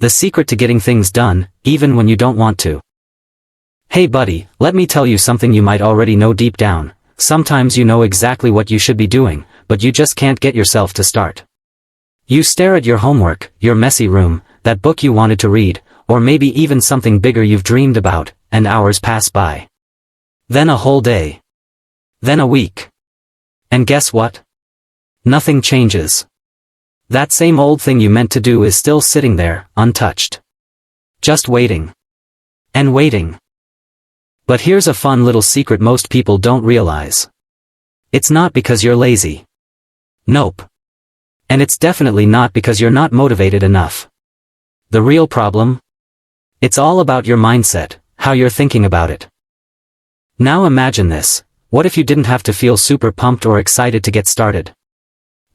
The secret to getting things done, even when you don't want to. Hey buddy, let me tell you something you might already know deep down. Sometimes you know exactly what you should be doing, but you just can't get yourself to start. You stare at your homework, your messy room, that book you wanted to read, or maybe even something bigger you've dreamed about, and hours pass by. Then a whole day. Then a week. And guess what? Nothing changes. That same old thing you meant to do is still sitting there, untouched. Just waiting. And waiting. But here's a fun little secret most people don't realize. It's not because you're lazy. Nope. And it's definitely not because you're not motivated enough. The real problem? It's all about your mindset, how you're thinking about it. Now imagine this. What if you didn't have to feel super pumped or excited to get started?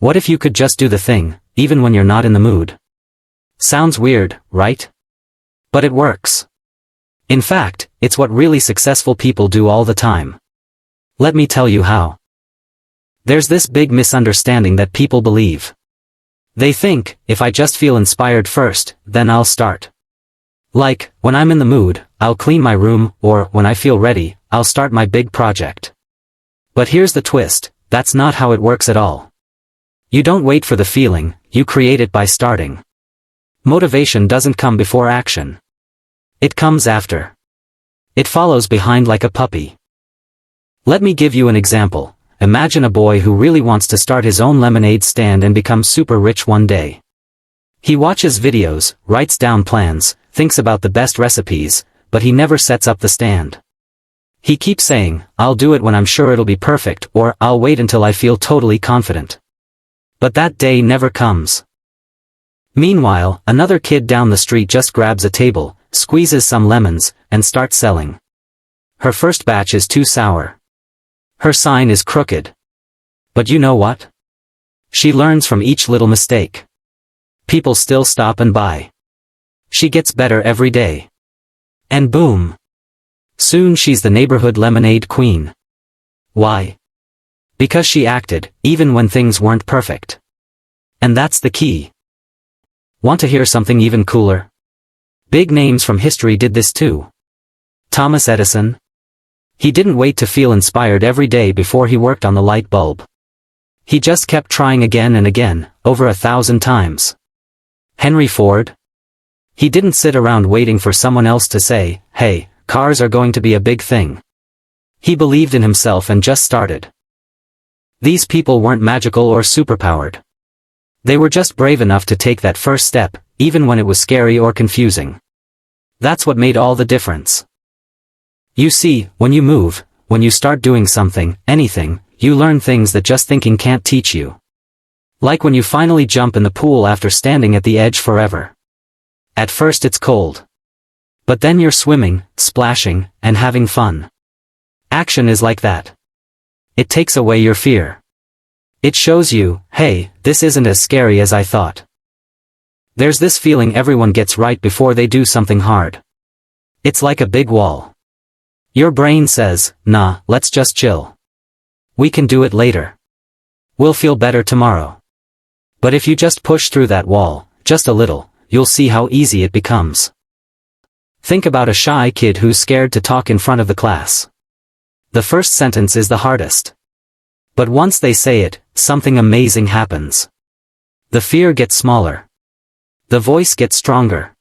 What if you could just do the thing, even when you're not in the mood? Sounds weird, right? But it works. In fact, it's what really successful people do all the time. Let me tell you how. There's this big misunderstanding that people believe. They think, if I just feel inspired first, then I'll start. Like, when I'm in the mood, I'll clean my room, or, when I feel ready, I'll start my big project. But here's the twist, that's not how it works at all. You don't wait for the feeling, you create it by starting. Motivation doesn't come before action. It comes after. It follows behind like a puppy. Let me give you an example. Imagine a boy who really wants to start his own lemonade stand and become super rich one day. He watches videos, writes down plans, thinks about the best recipes, but he never sets up the stand. He keeps saying, I'll do it when I'm sure it'll be perfect, or I'll wait until I feel totally confident. But that day never comes. Meanwhile, another kid down the street just grabs a table, squeezes some lemons, and starts selling. Her first batch is too sour. Her sign is crooked. But you know what? She learns from each little mistake. People still stop and buy. She gets better every day. And boom! Soon she's the neighborhood lemonade queen. Why? Because she acted, even when things weren't perfect. And that's the key. Want to hear something even cooler? Big names from history did this too. Thomas Edison. He didn't wait to feel inspired every day before he worked on the light bulb. He just kept trying again and again, over 1,000 times. Henry Ford. He didn't sit around waiting for someone else to say, hey, cars are going to be a big thing. He believed in himself and just started. These people weren't magical or superpowered. They were just brave enough to take that first step, even when it was scary or confusing. That's what made all the difference. You see, when you move, when you start doing something, anything, you learn things that just thinking can't teach you. Like when you finally jump in the pool after standing at the edge forever. At first it's cold. But then you're swimming, splashing, and having fun. Action is like that. It takes away your fear. It shows you, hey, this isn't as scary as I thought. There's this feeling everyone gets right before they do something hard. It's like a big wall. Your brain says, nah, let's just chill. We can do it later. We'll feel better tomorrow. But if you just push through that wall, just a little, you'll see how easy it becomes. Think about a shy kid who's scared to talk in front of the class. The first sentence is the hardest. But once they say it, something amazing happens. The fear gets smaller. The voice gets stronger.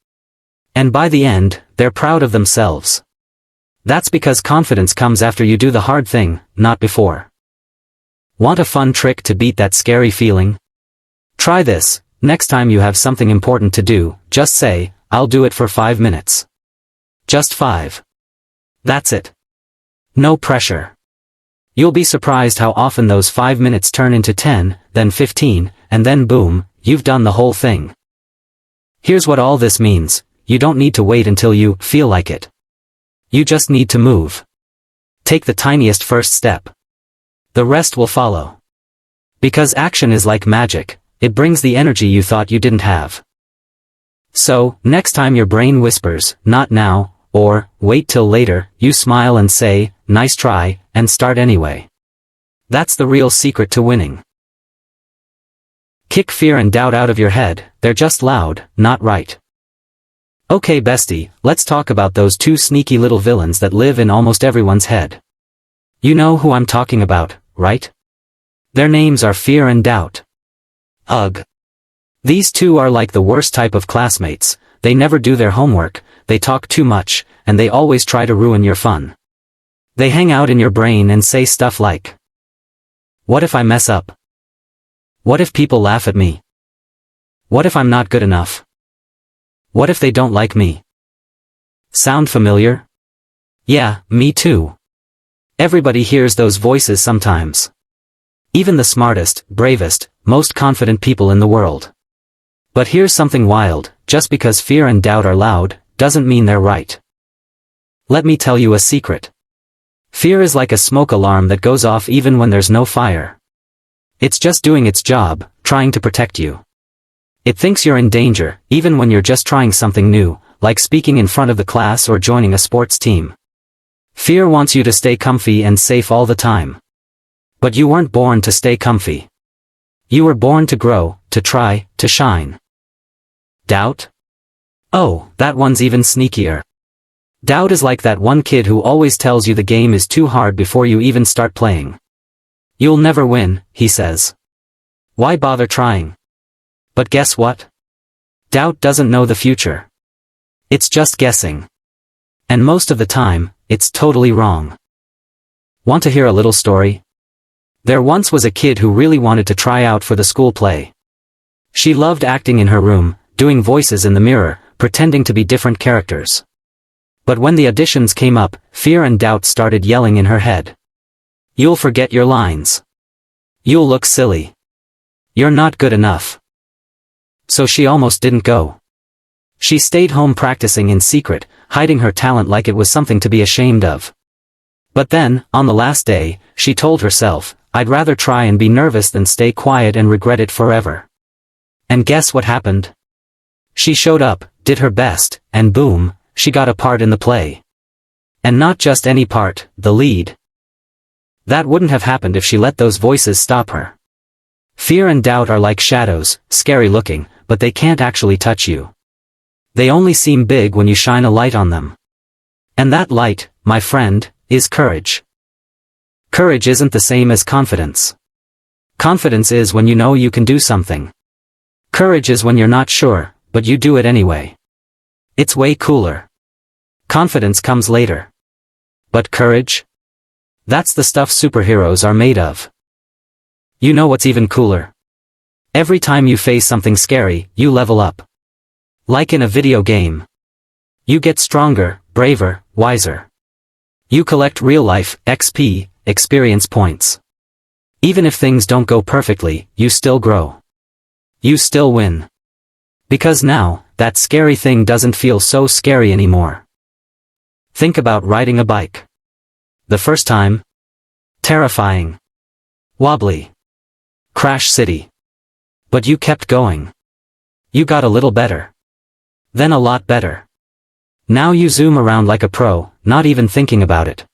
And by the end, they're proud of themselves. That's because confidence comes after you do the hard thing, not before. Want a fun trick to beat that scary feeling? Try this. Next time you have something important to do, just say, I'll do it for 5 minutes. Just 5. That's it. No pressure. You'll be surprised how often those 5 minutes turn into 10, then 15, and then boom, you've done the whole thing. Here's what all this means. You don't need to wait until you feel like it. You just need to move. Take the tiniest first step. The rest will follow. Because action is like magic, it brings the energy you thought you didn't have. So, next time your brain whispers, not now, or, wait till later, you smile and say, nice try, and start anyway. That's the real secret to winning. Kick fear and doubt out of your head, they're just loud, not right. Okay bestie, let's talk about those two sneaky little villains that live in almost everyone's head. You know who I'm talking about, right? Their names are fear and doubt. Ugh. These two are like the worst type of classmates. They never do their homework, they talk too much, and they always try to ruin your fun. They hang out in your brain and say stuff like, "What if I mess up? What if people laugh at me? What if I'm not good enough? What if they don't like me?" Sound familiar? Yeah, me too. Everybody hears those voices sometimes. Even the smartest, bravest, most confident people in the world. But here's something wild, just because fear and doubt are loud, doesn't mean they're right. Let me tell you a secret. Fear is like a smoke alarm that goes off even when there's no fire. It's just doing its job, trying to protect you. It thinks you're in danger, even when you're just trying something new, like speaking in front of the class or joining a sports team. Fear wants you to stay comfy and safe all the time. But you weren't born to stay comfy. You were born to grow, to try, to shine. Doubt? Oh, that one's even sneakier. Doubt is like that one kid who always tells you the game is too hard before you even start playing. You'll never win, he says. Why bother trying? But guess what? Doubt doesn't know the future. It's just guessing. And most of the time, it's totally wrong. Want to hear a little story? There once was a kid who really wanted to try out for the school play. She loved acting in her room, doing voices in the mirror, pretending to be different characters. But when the auditions came up, fear and doubt started yelling in her head. You'll forget your lines. You'll look silly. You're not good enough. So she almost didn't go. She stayed home practicing in secret, hiding her talent like it was something to be ashamed of. But then, on the last day, she told herself, I'd rather try and be nervous than stay quiet and regret it forever. And guess what happened? She showed up, did her best, and boom, she got a part in the play. And not just any part, the lead. That wouldn't have happened if she let those voices stop her. Fear and doubt are like shadows, scary looking, but they can't actually touch you. They only seem big when you shine a light on them. And that light, my friend, is courage. Courage isn't the same as confidence. Confidence is when you know you can do something. Courage is when you're not sure, but you do it anyway. It's way cooler. Confidence comes later. But courage? That's the stuff superheroes are made of. You know what's even cooler? Every time you face something scary, you level up. Like in a video game. You get stronger, braver, wiser. You collect real-life XP, experience points. Even if things don't go perfectly, you still grow. You still win. Because now, that scary thing doesn't feel so scary anymore. Think about riding a bike. The first time? Terrifying. Wobbly. Crash city. But you kept going. You got a little better. Then a lot better. Now you zoom around like a pro, not even thinking about it.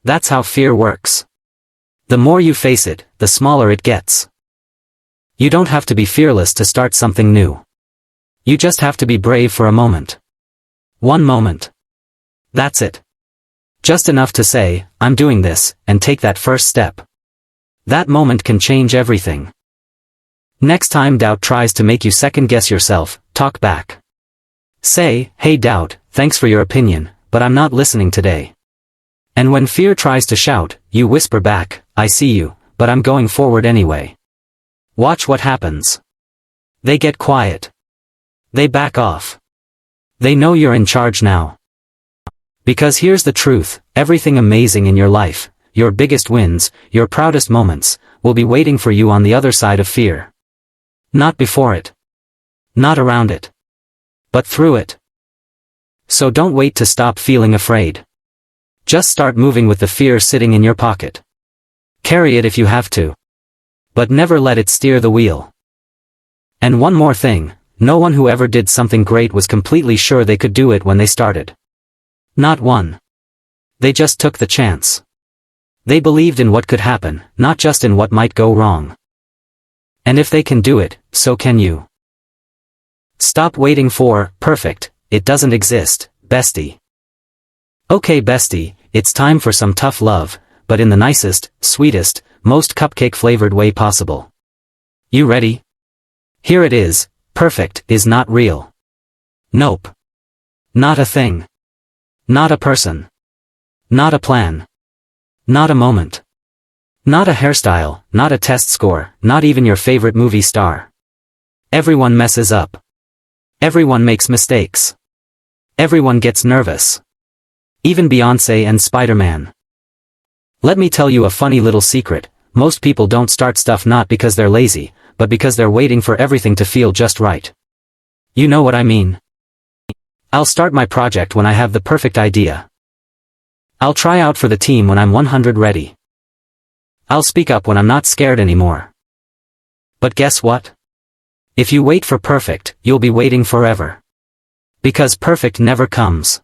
That's how fear works. The more you face it, the smaller it gets. You don't have to be fearless to start something new. You just have to be brave for a moment. One moment. That's it. Just enough to say, I'm doing this, and take that first step. That moment can change everything. Next time doubt tries to make you second-guess yourself, talk back. Say, hey doubt, thanks for your opinion, but I'm not listening today. And when fear tries to shout, you whisper back, I see you, but I'm going forward anyway. Watch what happens. They get quiet. They back off. They know you're in charge now. Because here's the truth, everything amazing in your life, your biggest wins, your proudest moments, will be waiting for you on the other side of fear. Not before it. Not around it. But through it. So don't wait to stop feeling afraid. Just start moving with the fear sitting in your pocket. Carry it if you have to. But never let it steer the wheel. And one more thing, no one who ever did something great was completely sure they could do it when they started. Not one. They just took the chance. They believed in what could happen, not just in what might go wrong. And if they can do it, so can you. Stop waiting for perfect it doesn't exist, bestie. Okay bestie, it's time for some tough love, but in the nicest, sweetest, most cupcake-flavored way possible. You ready? Here it is, perfect is not real. Nope. Not a thing. Not a person. Not a plan. Not a moment. Not a hairstyle, not a test score, not even your favorite movie star. Everyone messes up. Everyone makes mistakes. Everyone gets nervous. Even Beyoncé and Spider-Man. Let me tell you a funny little secret, most people don't start stuff not because they're lazy, but because they're waiting for everything to feel just right. You know what I mean? I'll start my project when I have the perfect idea. I'll try out for the team when I'm 100 ready. I'll speak up when I'm not scared anymore. But guess what? If you wait for perfect, you'll be waiting forever. Because perfect never comes.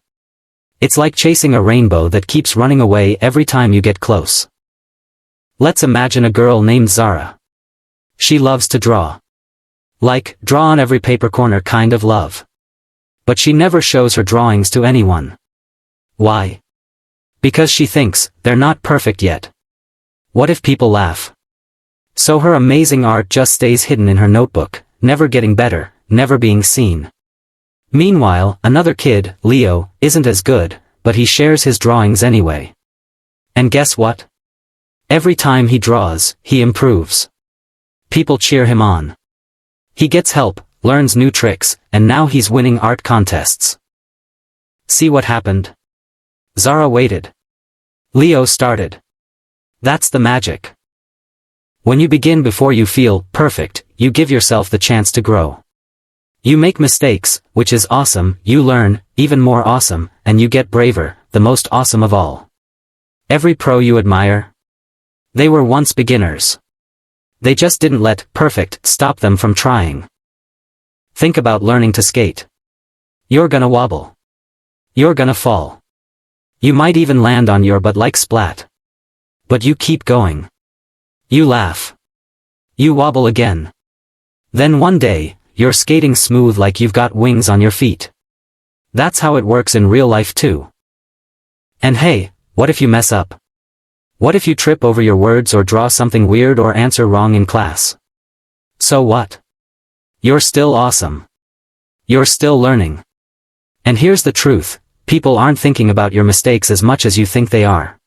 It's like chasing a rainbow that keeps running away every time you get close. Let's imagine a girl named Zara. She loves to draw. Like, draw on every paper corner kind of love. But she never shows her drawings to anyone. Why? Because she thinks, they're not perfect yet. What if people laugh? So her amazing art just stays hidden in her notebook, never getting better, never being seen. Meanwhile, another kid, Leo, isn't as good, but he shares his drawings anyway. And guess what? Every time he draws, he improves. People cheer him on. He gets help, learns new tricks, and now he's winning art contests. See what happened? Zara waited. Leo started. That's the magic. When you begin before you feel perfect, you give yourself the chance to grow. You make mistakes, which is awesome, you learn, even more awesome, and you get braver, the most awesome of all. Every pro you admire? They were once beginners. They just didn't let perfect stop them from trying. Think about learning to skate. You're gonna wobble. You're gonna fall. You might even land on your butt like splat. But you keep going. You laugh. You wobble again. Then one day, you're skating smooth like you've got wings on your feet. That's how it works in real life too. And hey, what if you mess up? What if you trip over your words or draw something weird or answer wrong in class? So what? You're still awesome. You're still learning. And here's the truth, people aren't thinking about your mistakes as much as you think they are.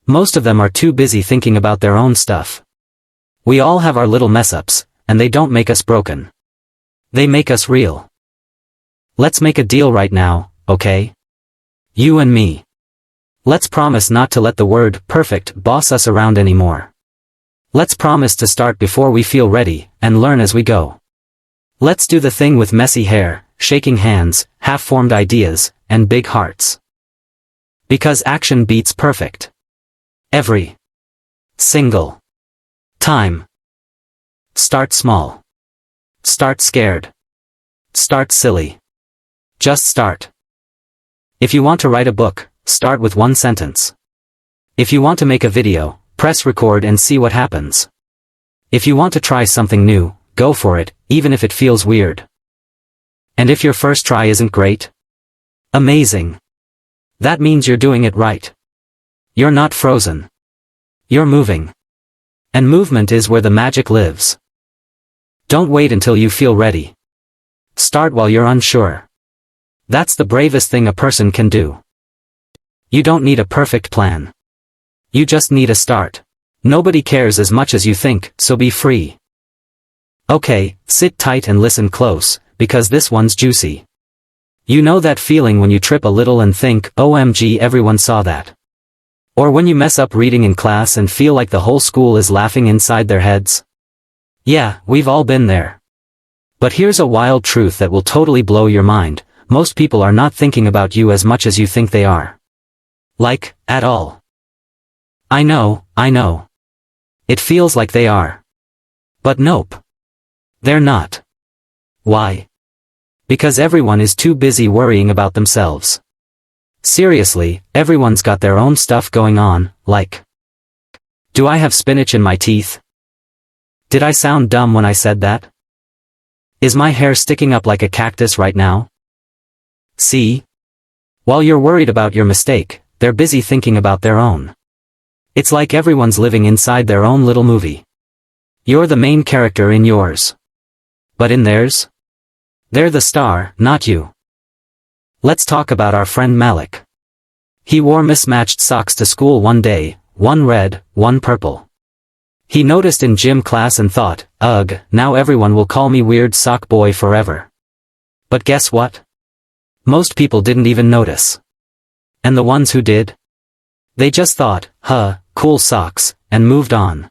Most of them are too busy thinking about their own stuff. We all have our little mess-ups, and they don't make us broken. They make us real. Let's make a deal right now, okay? You and me. Let's promise not to let the word perfect boss us around anymore. Let's promise to start before we feel ready, and learn as we go. Let's do the thing with messy hair, shaking hands, half-formed ideas, and big hearts. Because action beats perfect. Every single time. Start small. Start scared. Start silly. Just start. If you want to write a book, start with one sentence. If you want to make a video, press record and see what happens. If you want to try something new, go for it, even if it feels weird. And if your first try isn't great? Amazing. That means you're doing it right. You're not frozen. You're moving. And movement is where the magic lives. Don't wait until you feel ready. Start while you're unsure. That's the bravest thing a person can do. You don't need a perfect plan. You just need a start. Nobody cares as much as you think, so be free. Okay, sit tight and listen close, because this one's juicy. You know that feeling when you trip a little and think, OMG, everyone saw that. Or when you mess up reading in class and feel like the whole school is laughing inside their heads? Yeah, we've all been there. But here's a wild truth that will totally blow your mind, most people are not thinking about you as much as you think they are. Like, at all. I know. It feels like they are. But nope. They're not. Why? Because everyone is too busy worrying about themselves. Seriously, everyone's got their own stuff going on, like, do I have spinach in my teeth? Did I sound dumb when I said that? Is my hair sticking up like a cactus right now? See? While you're worried about your mistake, they're busy thinking about their own. It's like everyone's living inside their own little movie. You're the main character in yours. But in theirs? They're the star, not you. Let's talk about our friend Malik. He wore mismatched socks to school one day, one red, one purple. He noticed in gym class and thought, ugh, now everyone will call me weird sock boy forever. But guess what? Most people didn't even notice. And the ones who did? They just thought, huh, cool socks, and moved on.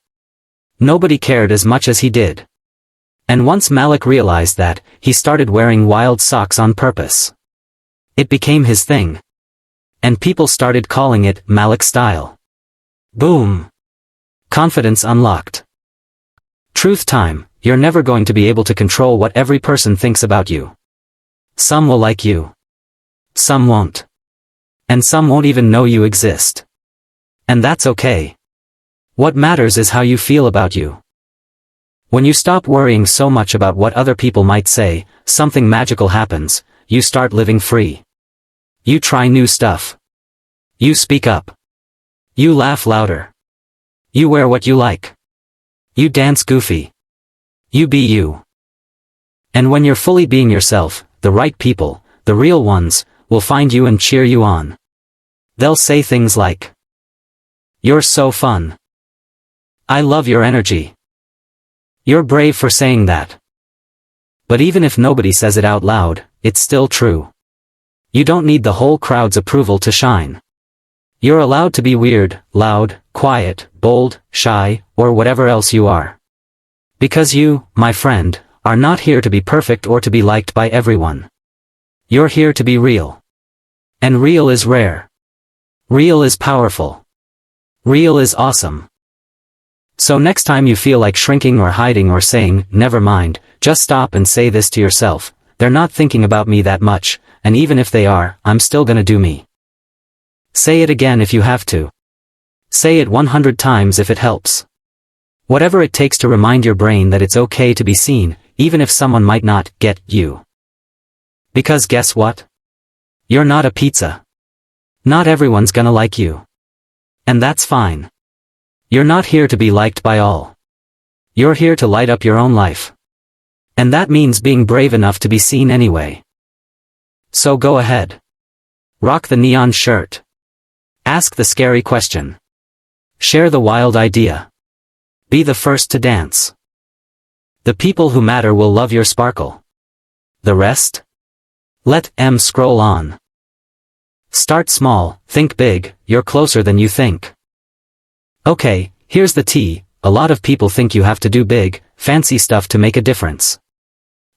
Nobody cared as much as he did. And once Malik realized that, he started wearing wild socks on purpose. It became his thing. And people started calling it Malik style. Boom. Confidence unlocked. Truth time, you're never going to be able to control what every person thinks about you. Some will like you. Some won't. And some won't even know you exist. And that's okay. What matters is how you feel about you. When you stop worrying so much about what other people might say, something magical happens, you start living free. You try new stuff. You speak up. You laugh louder. You wear what you like. You dance goofy. You be you. And when you're fully being yourself, the right people, the real ones, will find you and cheer you on. They'll say things like, "You're so fun. I love your energy. You're brave for saying that." But even if nobody says it out loud, it's still true. You don't need the whole crowd's approval to shine. You're allowed to be weird, loud, quiet, bold, shy, or whatever else you are. Because you, my friend, are not here to be perfect or to be liked by everyone. You're here to be real. And real is rare. Real is powerful. Real is awesome. So next time you feel like shrinking or hiding or saying, "Never mind," just stop and say this to yourself: they're not thinking about me that much, and even if they are, I'm still gonna do me. Say it again if you have to. Say it 100 times if it helps. Whatever it takes to remind your brain that it's okay to be seen, even if someone might not get you. Because guess what? You're not a pizza. Not everyone's gonna like you. And that's fine. You're not here to be liked by all. You're here to light up your own life. And that means being brave enough to be seen anyway. So go ahead. Rock the neon shirt. Ask the scary question. Share the wild idea. Be the first to dance. The people who matter will love your sparkle. The rest? Let them scroll on. Start small, think big, you're closer than you think. Okay, here's the tea: a lot of people think you have to do big, fancy stuff to make a difference.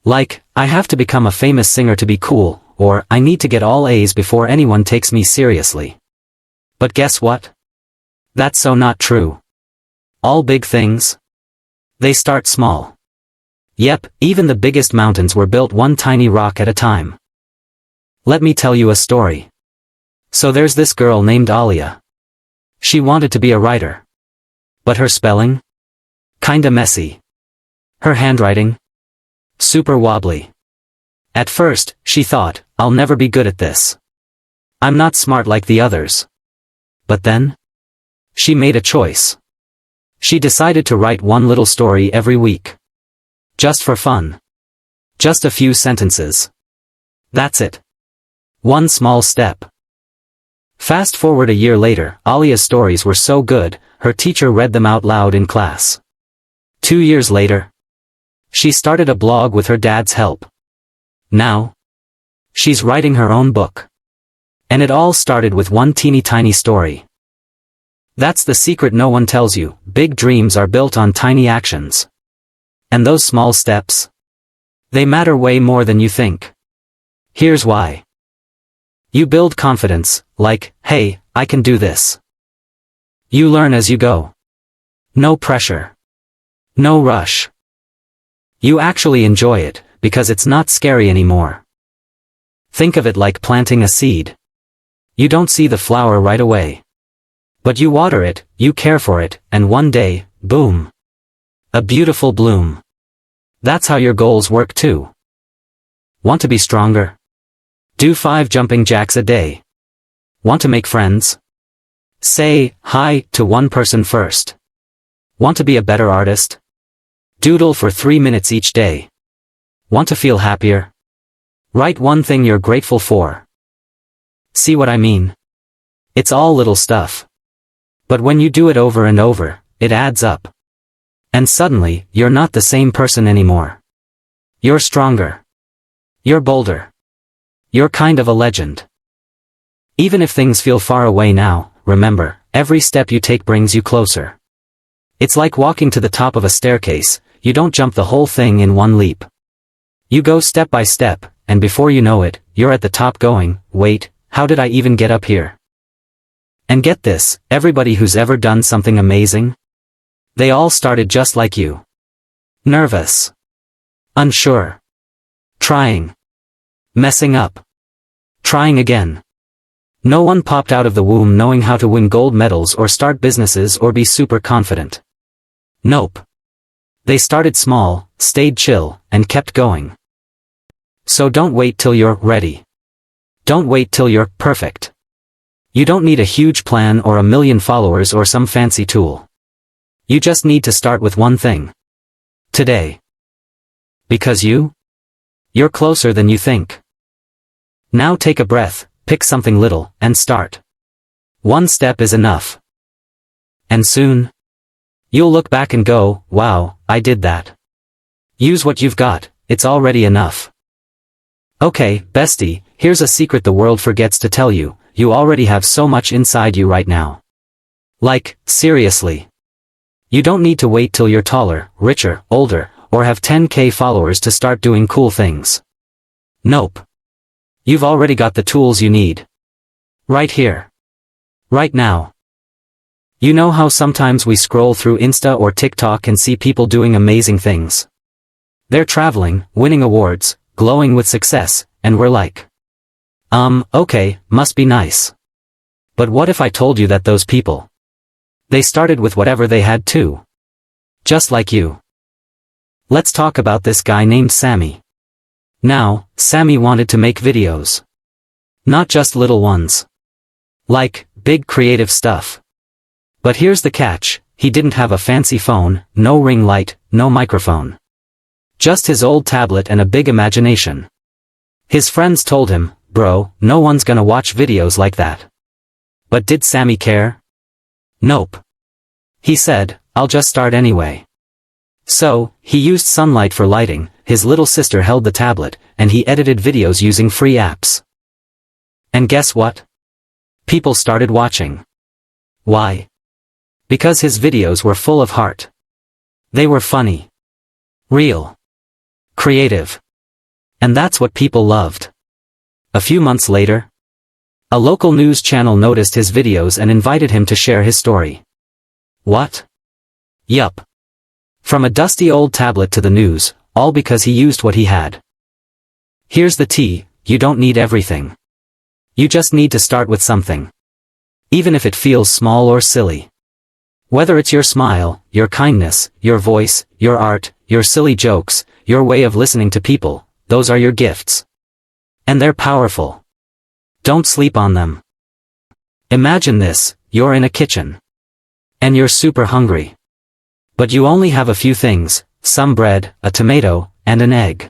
Like, I have to become a famous singer to be cool, or I need to get all A's before anyone takes me seriously. But guess what? That's so not true. All big things? They start small. Yep, even the biggest mountains were built one tiny rock at a time. Let me tell you a story. So there's this girl named Alia. She wanted to be a writer. But her spelling? Kinda messy. Her handwriting? Super wobbly. At first, she thought, I'll never be good at this. I'm not smart like the others. But then? She made a choice. She decided to write one little story every week. Just for fun. Just a few sentences. That's it. One small step. Fast forward a year later, Alia's stories were so good, her teacher read them out loud in class. 2 years later, she started a blog with her dad's help. Now, she's writing her own book. And it all started with one teeny tiny story. That's the secret no one tells you: big dreams are built on tiny actions. And those small steps? They matter way more than you think. Here's why. You build confidence, like, hey, I can do this. You learn as you go. No pressure. No rush. You actually enjoy it, because it's not scary anymore. Think of it like planting a seed. You don't see the flower right away. But you water it, you care for it, and one day, boom. A beautiful bloom. That's how your goals work too. Want to be stronger? Do 5 jumping jacks a day. Want to make friends? Say hi to one person first. Want to be a better artist? Doodle for 3 minutes each day. Want to feel happier? Write one thing you're grateful for. See what I mean? It's all little stuff. But when you do it over and over, it adds up. And suddenly, you're not the same person anymore. You're stronger. You're bolder. You're kind of a legend. Even if things feel far away now, remember, every step you take brings you closer. It's like walking to the top of a staircase, you don't jump the whole thing in one leap. You go step by step, and before you know it, you're at the top going, wait, how did I even get up here? And get this, everybody who's ever done something amazing? They all started just like you. Nervous. Unsure. Trying. Messing up. Trying again. No one popped out of the womb knowing how to win gold medals or start businesses or be super confident. Nope. They started small, stayed chill, and kept going. So don't wait till you're ready. Don't wait till you're perfect. You don't need a huge plan or a million followers or some fancy tool. You just need to start with one thing. Today. Because you're closer than you think. Now take a breath, pick something little, and start. One step is enough. And soon, you'll look back and go, wow, I did that. Use what you've got, it's already enough. Okay, bestie, here's a secret the world forgets to tell you, you already have so much inside you right now. Like, seriously. You don't need to wait till you're taller, richer, older, or have 10K followers to start doing cool things. Nope. You've already got the tools you need. Right here. Right now. You know how sometimes we scroll through Insta or TikTok and see people doing amazing things? They're traveling, winning awards, glowing with success, and we're like, okay, must be nice. But what if I told you that those people, they started with whatever they had too? Just like you. Let's talk about this guy named Sammy. Now, Sammy wanted to make videos. Not just little ones. Like, big creative stuff. But here's the catch, he didn't have a fancy phone, no ring light, no microphone. Just his old tablet and a big imagination. His friends told him, bro, no one's gonna watch videos like that. But did Sammy care? Nope. He said, I'll just start anyway. So, he used sunlight for lighting, his little sister held the tablet, and he edited videos using free apps. And guess what? People started watching. Why? Because his videos were full of heart. They were funny. Real. Creative. And that's what people loved. A few months later, a local news channel noticed his videos and invited him to share his story. What? Yup. From a dusty old tablet to the news, all because he used what he had. Here's the tea, you don't need everything. You just need to start with something. Even if it feels small or silly. Whether it's your smile, your kindness, your voice, your art, your silly jokes, your way of listening to people, those are your gifts. And they're powerful. Don't sleep on them. Imagine this, you're in a kitchen. And you're super hungry. But you only have a few things, some bread, a tomato, and an egg.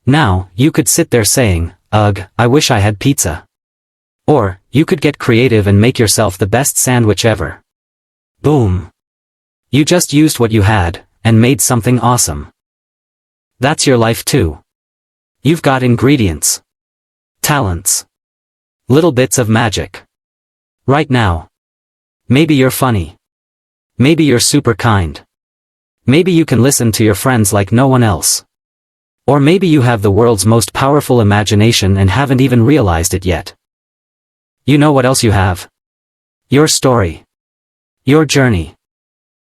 Now, you could sit there saying, ugh, I wish I had pizza. Or, you could get creative and make yourself the best sandwich ever. Boom. You just used what you had, and made something awesome. That's your life too. You've got ingredients. Talents. Little bits of magic. Right now. Maybe you're funny. Maybe you're super kind. Maybe you can listen to your friends like no one else. Or maybe you have the world's most powerful imagination and haven't even realized it yet. You know what else you have? Your story. Your journey.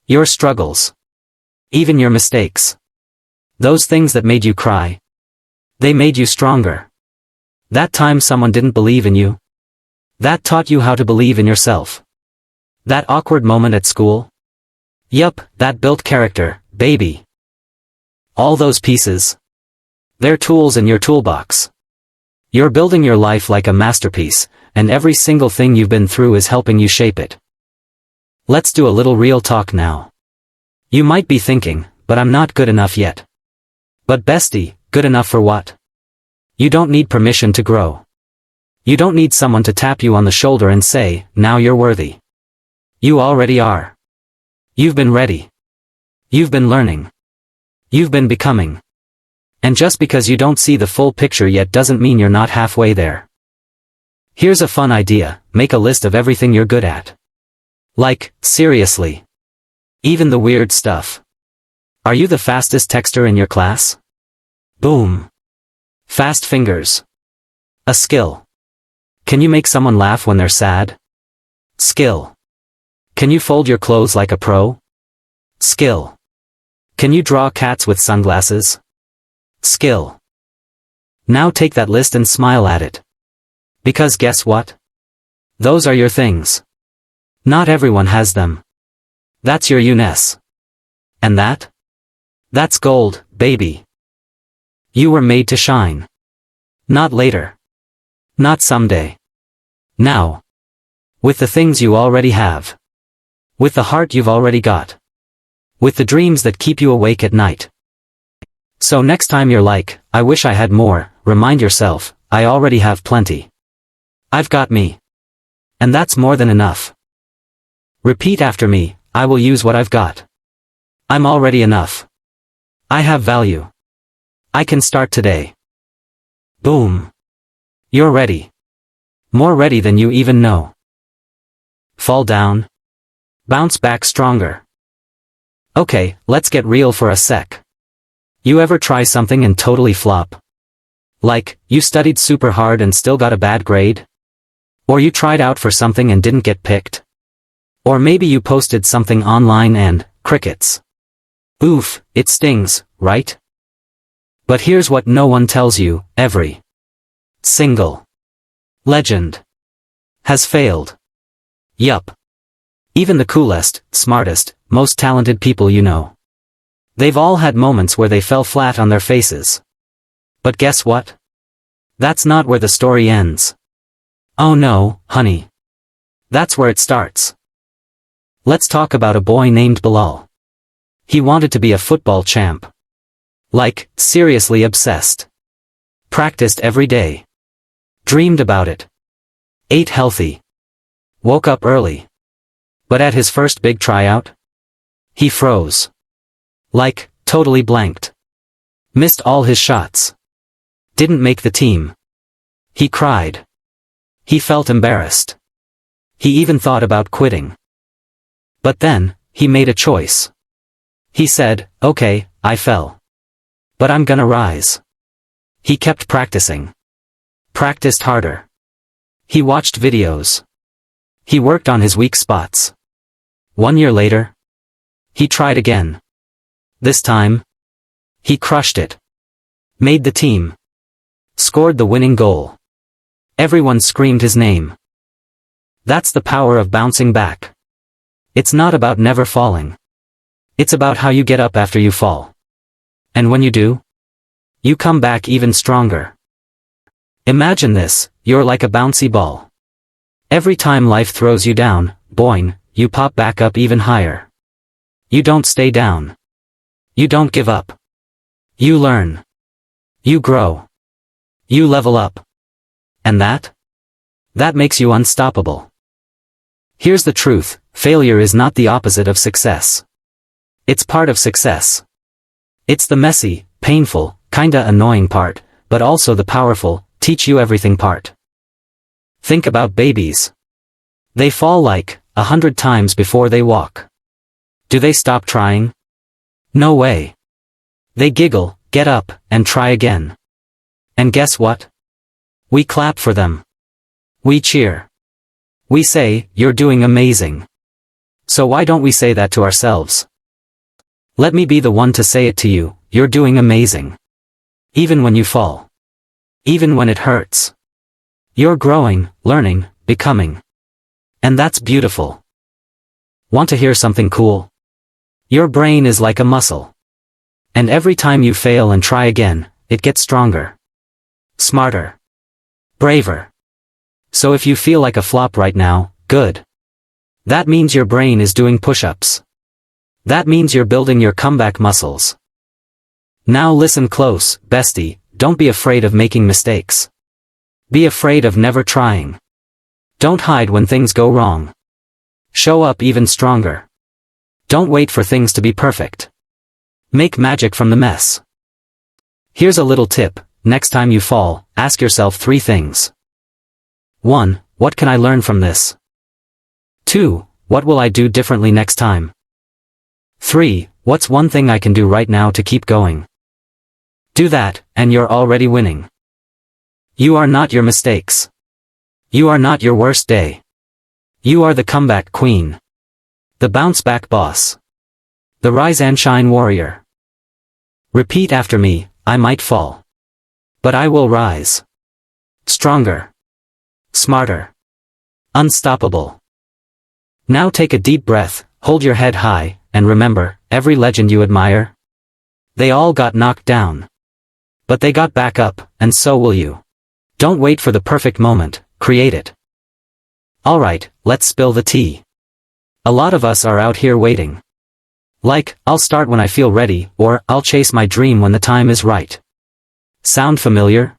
Your struggles. Even your mistakes. Those things that made you cry. They made you stronger. That time someone didn't believe in you. That taught you how to believe in yourself. That awkward moment at school. Yup, that built character, baby. All those pieces. They're tools in your toolbox. You're building your life like a masterpiece, and every single thing you've been through is helping you shape it. Let's do a little real talk now. You might be thinking, but I'm not good enough yet. But bestie, good enough for what? You don't need permission to grow. You don't need someone to tap you on the shoulder and say, now you're worthy. You already are. You've been ready. You've been learning. You've been becoming. And just because you don't see the full picture yet doesn't mean you're not halfway there. Here's a fun idea, make a list of everything you're good at. Like, seriously. Even the weird stuff. Are you the fastest texter in your class? Boom. Fast fingers. A skill. Can you make someone laugh when they're sad? Skill. Can you fold your clothes like a pro? Skill. Can you draw cats with sunglasses? Skill. Now take that list and smile at it. Because guess what? Those are your things. Not everyone has them. That's your uniqueness. And that? That's gold, baby. You were made to shine. Not later. Not someday. Now. With the things you already have. With the heart you've already got. With the dreams that keep you awake at night. So next time you're like, I wish I had more, remind yourself, I already have plenty. I've got me. And that's more than enough. Repeat after me, I will use what I've got. I'm already enough. I have value. I can start today. Boom. You're ready. More ready than you even know. Fall down. Bounce back stronger. Okay, let's get real for a sec. You ever try something and totally flop? Like, you studied super hard and still got a bad grade? Or you tried out for something and didn't get picked? Or maybe you posted something online and, crickets. Oof, it stings, right? But here's what no one tells you, every single legend has failed. Yup. Even the coolest, smartest, most talented people you know. They've all had moments where they fell flat on their faces. But guess what? That's not where the story ends. Oh no, honey. That's where it starts. Let's talk about a boy named Bilal. He wanted to be a football champ. Like, seriously obsessed. Practiced every day. Dreamed about it. Ate healthy. Woke up early. But at his first big tryout, he froze. Like, totally blanked. Missed all his shots. Didn't make the team. He cried. He felt embarrassed. He even thought about quitting. But then, he made a choice. He said, okay, I fell. But I'm gonna rise. He kept practicing. Practiced harder. He watched videos. He worked on his weak spots. 1 year later, he tried again. This time, he crushed it. Made the team. Scored the winning goal. Everyone screamed his name. That's the power of bouncing back. It's not about never falling. It's about how you get up after you fall. And when you do, you come back even stronger. Imagine this, you're like a bouncy ball. Every time life throws you down, boing, you pop back up even higher. You don't stay down. You don't give up. You learn. You grow. You level up. And that? That makes you unstoppable. Here's the truth, failure is not the opposite of success. It's part of success. It's the messy, painful, kinda annoying part, but also the powerful, teach you everything part. Think about babies. They fall like 100 times before they walk. Do they stop trying? No way. They giggle, get up, and try again. And guess what? We clap for them. We cheer. We say, you're doing amazing. So why don't we say that to ourselves? Let me be the one to say it to you, you're doing amazing. Even when you fall. Even when it hurts. You're growing, learning, becoming. And that's beautiful. Want to hear something cool? Your brain is like a muscle. And every time you fail and try again, it gets stronger. Smarter. braver. So if you feel like a flop right now, good. That means your brain is doing push-ups. That means you're building your comeback muscles. Now listen close, bestie, don't be afraid of making mistakes. Be afraid of never trying. Don't hide when things go wrong. Show up even stronger. Don't wait for things to be perfect. Make magic from the mess. Here's a little tip, next time you fall, ask yourself 3 things. 1. What can I learn from this? 2. What will I do differently next time? 3. What's one thing I can do right now to keep going? Do that, and you're already winning. You are not your mistakes. You are not your worst day. You are the comeback queen. The bounce-back boss. The rise and shine warrior. Repeat after me, I might fall. But I will rise. Stronger. Smarter. Unstoppable. Now take a deep breath, hold your head high, and remember, every legend you admire, they all got knocked down. But they got back up, and so will you. Don't wait for the perfect moment, create it. Alright, let's spill the tea. A lot of us are out here waiting. Like, I'll start when I feel ready, or I'll chase my dream when the time is right. Sound familiar?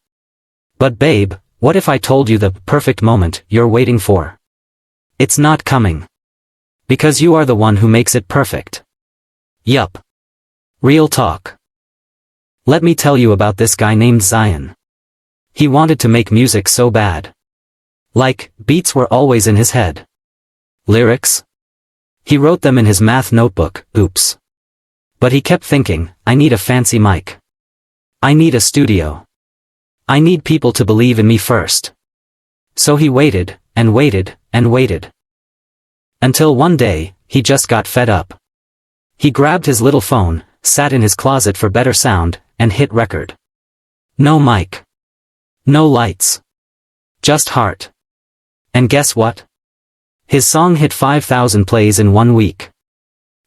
But babe, what if I told you the perfect moment you're waiting for? It's not coming. Because you are the one who makes it perfect. Yup. Real talk. Let me tell you about this guy named Zion. He wanted to make music so bad. Like, beats were always in his head. Lyrics? He wrote them in his math notebook, oops. But he kept thinking, I need a fancy mic. I need a studio. I need people to believe in me first. So he waited, and waited, and waited. Until one day, he just got fed up. He grabbed his little phone, sat in his closet for better sound, and hit record. No mic. No lights. Just heart. And guess what? His song hit 5,000 plays in 1 week.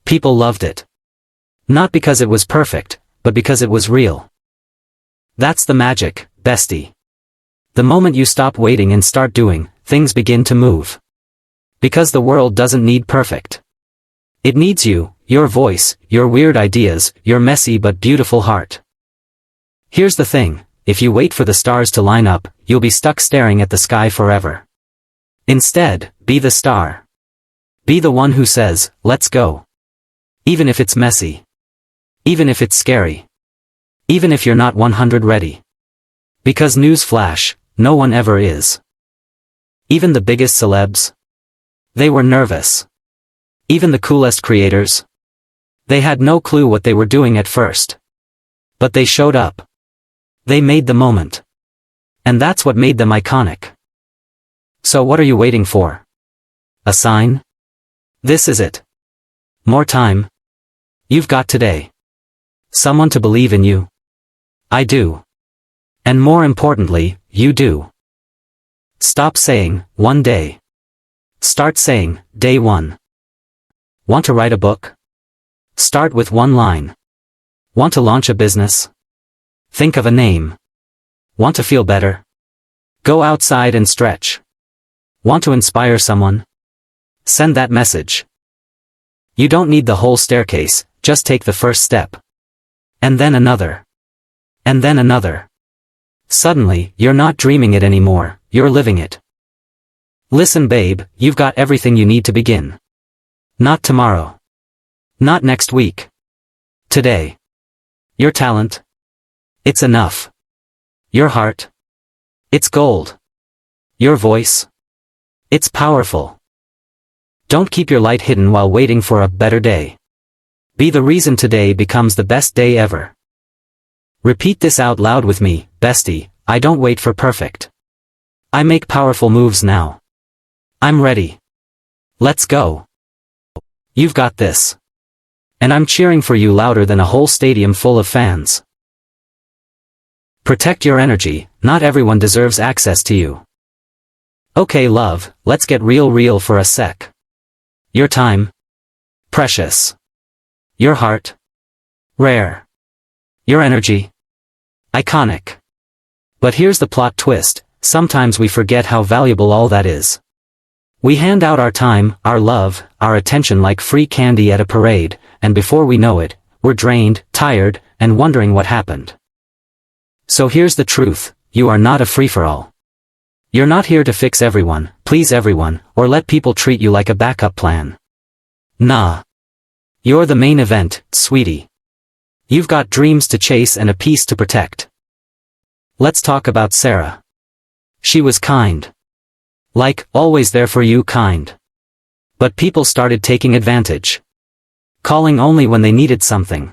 People loved it. Not because it was perfect, but because it was real. That's the magic, bestie. The moment you stop waiting and start doing, things begin to move. Because the world doesn't need perfect. It needs you, your voice, your weird ideas, your messy but beautiful heart. Here's the thing, if you wait for the stars to line up, you'll be stuck staring at the sky forever. Instead, be the star. Be the one who says, let's go. Even if it's messy. Even if it's scary. Even if you're not 100 ready. Because newsflash, no one ever is. Even the biggest celebs. They were nervous. Even the coolest creators. They had no clue what they were doing at first. But they showed up. They made the moment. And that's what made them iconic. So what are you waiting for? A sign? This is it. More time? You've got today. Someone to believe in you? I do. And more importantly, you do. Stop saying, one day. Start saying, day one. Want to write a book? Start with one line. Want to launch a business? Think of a name. Want to feel better? Go outside and stretch. Want to inspire someone? Send that message. You don't need the whole staircase, just take the first step. And then another. And then another. Suddenly, you're not dreaming it anymore, you're living it. Listen babe, you've got everything you need to begin. Not tomorrow. Not next week. Today. Your talent? It's enough. Your heart? It's gold. Your voice? It's powerful. Don't keep your light hidden while waiting for a better day. Be the reason today becomes the best day ever. Repeat this out loud with me, bestie, I don't wait for perfect. I make powerful moves now. I'm ready. Let's go. You've got this. And I'm cheering for you louder than a whole stadium full of fans. Protect your energy, not everyone deserves access to you. Okay love, let's get real for a sec. Your time? Precious. Your heart? Rare. Your energy? Iconic. But here's the plot twist, sometimes we forget how valuable all that is. We hand out our time, our love, our attention like free candy at a parade, and before we know it, we're drained, tired, and wondering what happened. So here's the truth, you are not a free-for-all. You're not here to fix everyone, please everyone, or let people treat you like a backup plan. Nah. You're the main event, sweetie. You've got dreams to chase and a peace to protect. Let's talk about Sarah. She was kind. Like, always there for you kind. But people started taking advantage. Calling only when they needed something.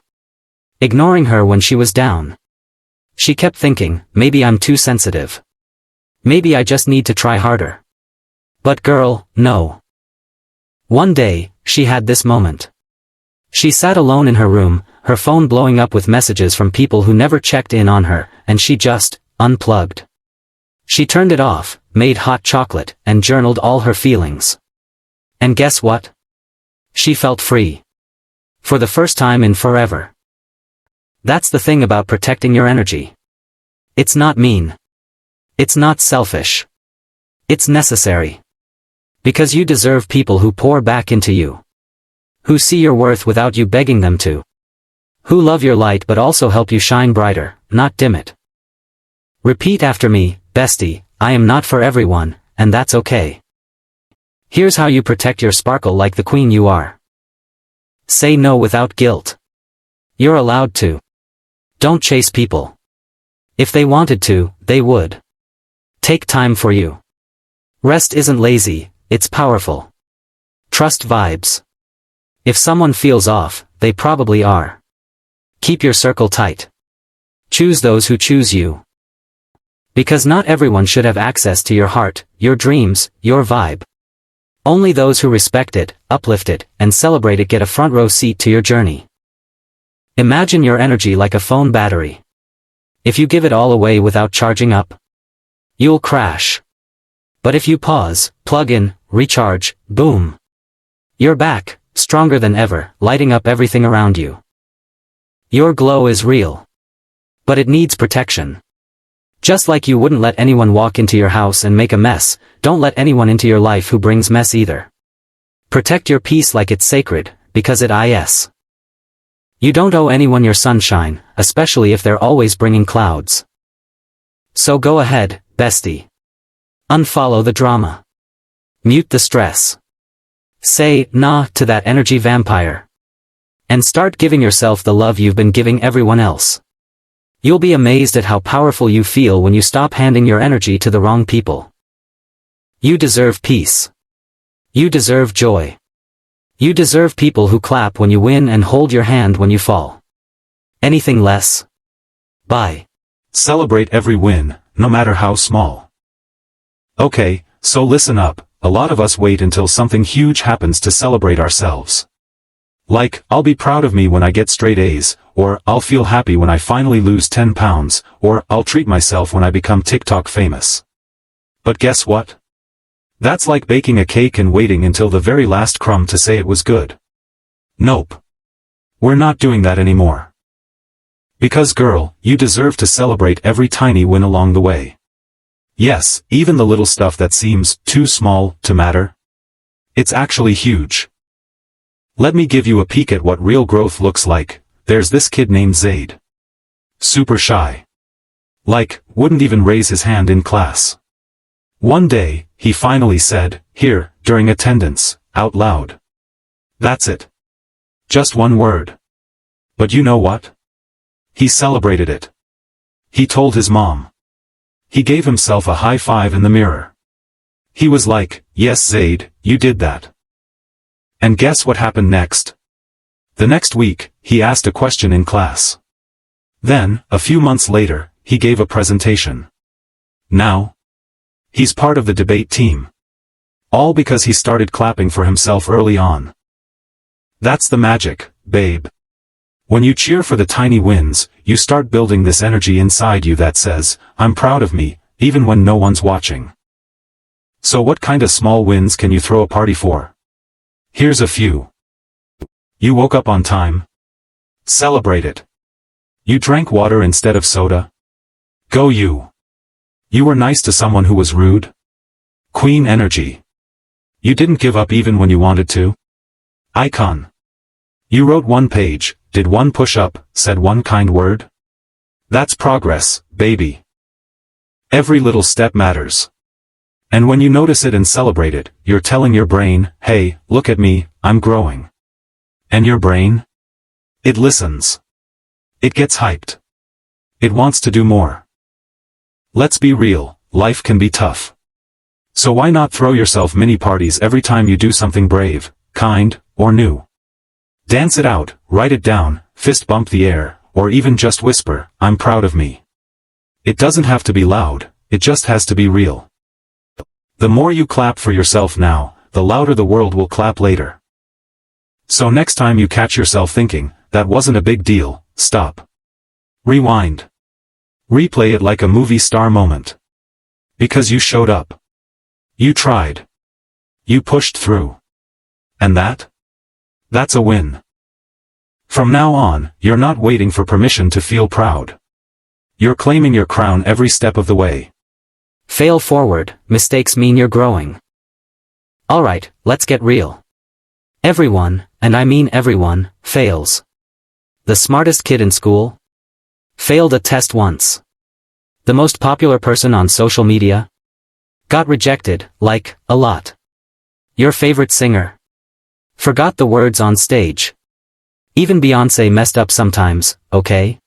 Ignoring her when she was down. She kept thinking, maybe I'm too sensitive. Maybe I just need to try harder. But girl, no. One day, she had this moment. She sat alone in her room, her phone blowing up with messages from people who never checked in on her, and she just unplugged. She turned it off, made hot chocolate, and journaled all her feelings. And guess what? She felt free. For the first time in forever. That's the thing about protecting your energy. It's not mean. It's not selfish. It's necessary. Because you deserve people who pour back into you. Who see your worth without you begging them to. Who love your light but also help you shine brighter, not dim it. Repeat after me, bestie, I am not for everyone, and that's okay. Here's how you protect your sparkle like the queen you are. Say no without guilt. You're allowed to. Don't chase people. If they wanted to, they would. Take time for you. Rest isn't lazy, it's powerful. Trust vibes. If someone feels off, they probably are. Keep your circle tight. Choose those who choose you. Because not everyone should have access to your heart, your dreams, your vibe. Only those who respect it, uplift it, and celebrate it get a front row seat to your journey. Imagine your energy like a phone battery. If you give it all away without charging up, you'll crash. But if you pause, plug in, recharge, boom. You're back, stronger than ever, lighting up everything around you. Your glow is real. But it needs protection. Just like you wouldn't let anyone walk into your house and make a mess, don't let anyone into your life who brings mess either. Protect your peace like it's sacred, because it is. You don't owe anyone your sunshine, especially if they're always bringing clouds. So go ahead, bestie. Unfollow the drama. Mute the stress. Say nah to that energy vampire. And start giving yourself the love you've been giving everyone else. You'll be amazed at how powerful you feel when you stop handing your energy to the wrong people. You deserve peace. You deserve joy. You deserve people who clap when you win and hold your hand when you fall. Anything less? Bye. Celebrate every win, no matter how small. Okay, so listen up, a lot of us wait until something huge happens to celebrate ourselves. Like, I'll be proud of me when I get straight A's, or I'll feel happy when I finally lose 10 pounds, or I'll treat myself when I become TikTok famous. But guess what? That's like baking a cake and waiting until the very last crumb to say it was good. Nope. We're not doing that anymore. Because girl, you deserve to celebrate every tiny win along the way. Yes, even the little stuff that seems too small to matter. It's actually huge. Let me give you a peek at what real growth looks like. There's this kid named Zaid. Super shy. Like, wouldn't even raise his hand in class. One day, he finally said, "Here," during attendance, out loud. That's it. Just one word. But you know what? He celebrated it. He told his mom. He gave himself a high five in the mirror. He was like, "Yes, Zaid, you did that." And guess what happened next? The next week, he asked a question in class. Then, a few months later, he gave a presentation. Now, he's part of the debate team. All because he started clapping for himself early on. That's the magic, babe. When you cheer for the tiny wins, you start building this energy inside you that says, "I'm proud of me, even when no one's watching." So what kind of small wins can you throw a party for? Here's a few. You woke up on time. Celebrate it. You drank water instead of soda. Go you. You were nice to someone who was rude? Queen energy. You didn't give up even when you wanted to? Icon. You wrote one page, did one push-up, said one kind word? That's progress, baby. Every little step matters. And when you notice it and celebrate it, you're telling your brain, hey, look at me, I'm growing. And your brain? It listens. It gets hyped. It wants to do more. Let's be real, life can be tough. So why not throw yourself mini parties every time you do something brave, kind, or new? Dance it out, write it down, fist bump the air, or even just whisper, I'm proud of me. It doesn't have to be loud, it just has to be real. The more you clap for yourself now, the louder the world will clap later. So next time you catch yourself thinking, that wasn't a big deal, stop. Rewind. Replay it like a movie star moment. Because you showed up. You tried. You pushed through. And that's a win. From now on, you're not waiting for permission to feel proud. You're claiming your crown every step of the way. Fail forward, mistakes mean you're growing. Alright, let's get real. Everyone, and I mean everyone, fails. The smartest kid in school? Failed a test once. The most popular person on social media? Got rejected, like, a lot. Your favorite singer? Forgot the words on stage. Even Beyoncé messed up sometimes, okay?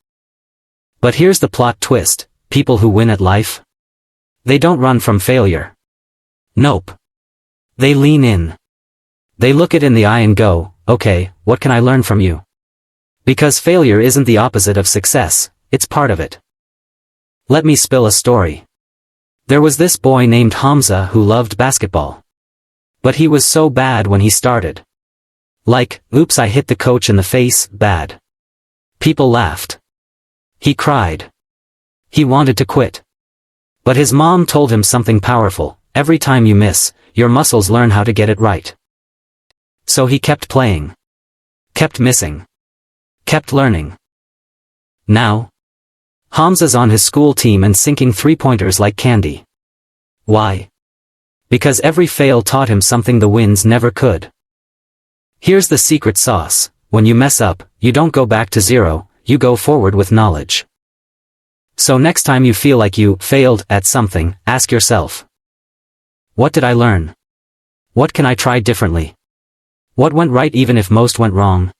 But here's the plot twist, people who win at life? They don't run from failure. Nope. They lean in. They look it in the eye and go, okay, what can I learn from you? Because failure isn't the opposite of success, it's part of it. Let me spill a story. There was this boy named Hamza who loved basketball. But he was so bad when he started. Like, oops, I hit the coach in the face, bad. People laughed. He cried. He wanted to quit. But his mom told him something powerful, every time you miss, your muscles learn how to get it right. So he kept playing. Kept missing. Kept learning. Now, Hamza's on his school team and sinking three-pointers like candy. Why? Because every fail taught him something the wins never could. Here's the secret sauce, when you mess up, you don't go back to zero, you go forward with knowledge. So next time you feel like you failed at something, ask yourself. What did I learn? What can I try differently? What went right even if most went wrong?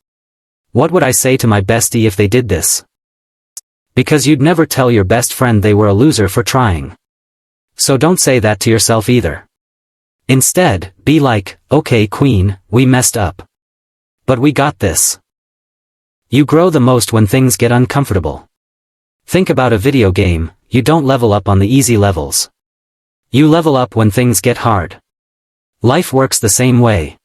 What would I say to my bestie if they did this? Because you'd never tell your best friend they were a loser for trying. So don't say that to yourself either. Instead, be like, okay queen, we messed up. But we got this. You grow the most when things get uncomfortable. Think about a video game, you don't level up on the easy levels. You level up when things get hard. Life works the same way.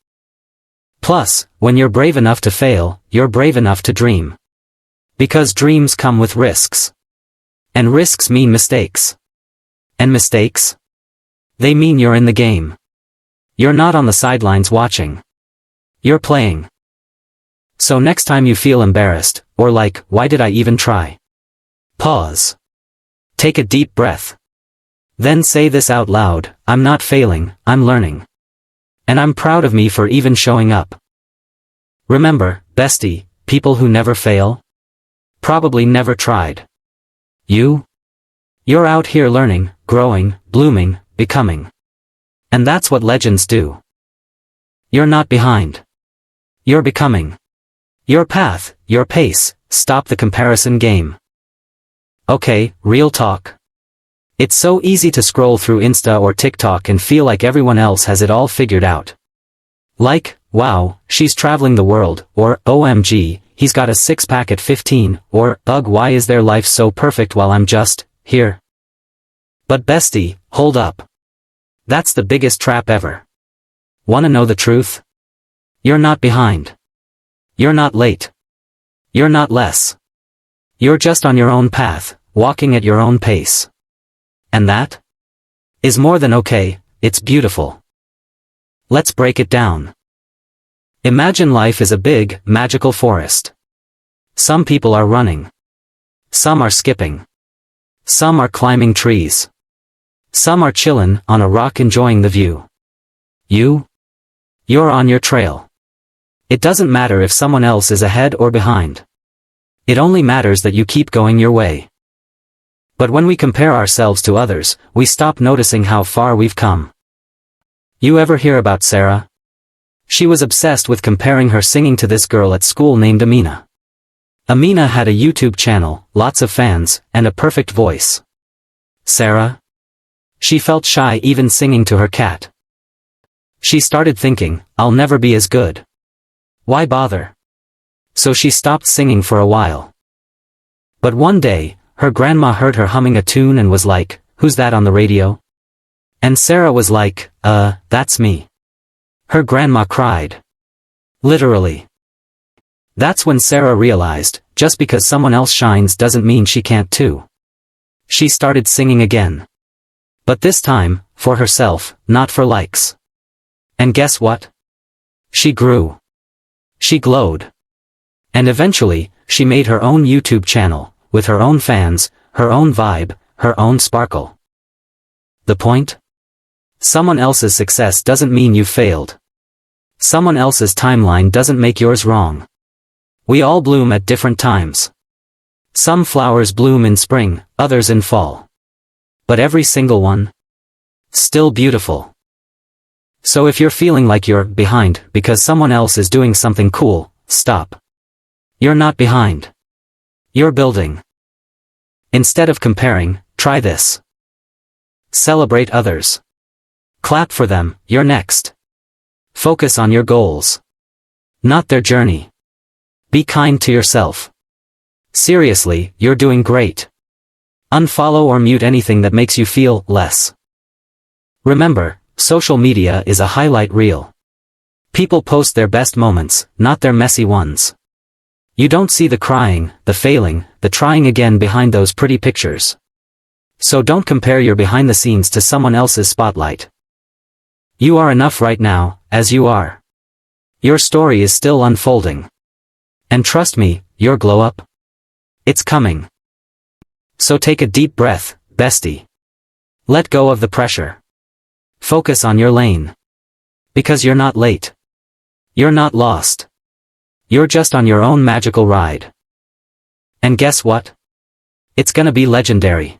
Plus, when you're brave enough to fail, you're brave enough to dream. Because dreams come with risks. And risks mean mistakes. And mistakes? They mean you're in the game. You're not on the sidelines watching. You're playing. So next time you feel embarrassed, or like, why did I even try? Pause. Take a deep breath. Then say this out loud, I'm not failing, I'm learning. And I'm proud of me for even showing up. Remember, bestie, people who never fail? Probably never tried. You? You're out here learning, growing, blooming, becoming. And that's what legends do. You're not behind. You're becoming. Your path, your pace, stop the comparison game. Okay, real talk. It's so easy to scroll through Insta or TikTok and feel like everyone else has it all figured out. Like, wow, she's traveling the world, or, OMG, he's got a six-pack at 15, or, ugh, why is their life so perfect while I'm just, here? But bestie, hold up. That's the biggest trap ever. Wanna know the truth? You're not behind. You're not late. You're not less. You're just on your own path, walking at your own pace. And that is more than okay, it's beautiful. Let's break it down. Imagine life is a big, magical forest. Some people are running. Some are skipping. Some are climbing trees. Some are chillin' on a rock enjoying the view. You're on your trail. It doesn't matter if someone else is ahead or behind. It only matters that you keep going your way. But when we compare ourselves to others, we stop noticing how far we've come. You ever hear about Sarah? She was obsessed with comparing her singing to this girl at school named Amina. Amina had a YouTube channel, lots of fans, and a perfect voice. Sarah? She felt shy even singing to her cat. She started thinking, I'll never be as good. Why bother? So she stopped singing for a while. But one day, her grandma heard her humming a tune and was like, who's that on the radio? And Sarah was like, that's me. Her grandma cried. Literally. That's when Sarah realized, just because someone else shines doesn't mean she can't too. She started singing again. But this time, for herself, not for likes. And guess what? She grew. She glowed. And eventually, she made her own YouTube channel, with her own fans, her own vibe, her own sparkle. The point? Someone else's success doesn't mean you failed. Someone else's timeline doesn't make yours wrong. We all bloom at different times. Some flowers bloom in spring, others in fall. But every single one? Still beautiful. So if you're feeling like you're behind because someone else is doing something cool, stop. You're not behind. You're building. Instead of comparing, try this. Celebrate others. Clap for them, you're next. Focus on your goals. Not their journey. Be kind to yourself. Seriously, you're doing great. Unfollow or mute anything that makes you feel less. Remember, social media is a highlight reel. People post their best moments, not their messy ones. You don't see the crying, the failing, the trying again behind those pretty pictures. So don't compare your behind the scenes to someone else's spotlight. You are enough right now, as you are. Your story is still unfolding. And trust me, your glow up? It's coming. So take a deep breath, bestie. Let go of the pressure. Focus on your lane. Because you're not late. You're not lost. You're just on your own magical ride. And guess what? It's gonna be legendary.